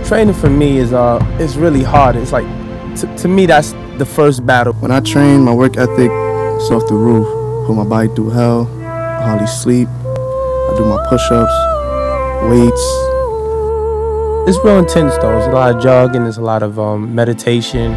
Training for me is it's really hard. It's like, to me, that's the first battle. When I train, my work ethic is off the roof. Put my body through hell. I hardly sleep. I do my push-ups, weights. It's real intense though. There's a lot of jogging. There's a lot of meditation.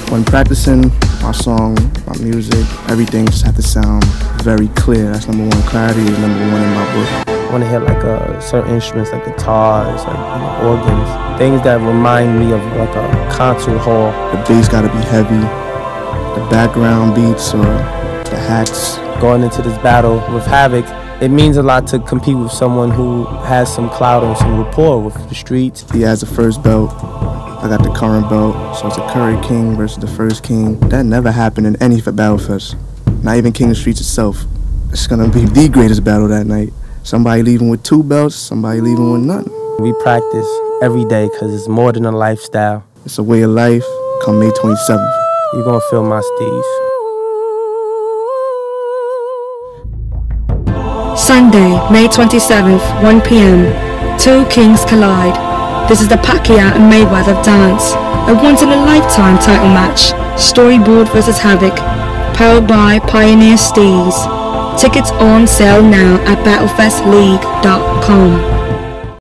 When practicing my song, my music, everything just has to sound very clear. That's number one. Clarity is number one in my book. I want to hit like certain instruments like guitars, like organs, things that remind me of like a concert hall. The bass got to be heavy. The background beats or the hats. Going into this battle with Havoc, it means a lot to compete with someone who has some clout and some rapport with the streets. He has the first belt. I got the current belt, so it's a current king versus the first king. That never happened in any Battle Fest. Not even King of Streets itself. It's gonna be the greatest battle that night. Somebody leaving with 2 belts, somebody leaving with none. We practice every day because it's more than a lifestyle. It's a way of life. Come May 27th. You're gonna feel my steez. Sunday, May 27th, 1 p.m. 2 kings collide. This is the Pacquiao and Mayweather dance, a once-in-a-lifetime title match. Storyboard vs. Havoc, powered by Pioneer Steez. Tickets on sale now at battlefestleague.com.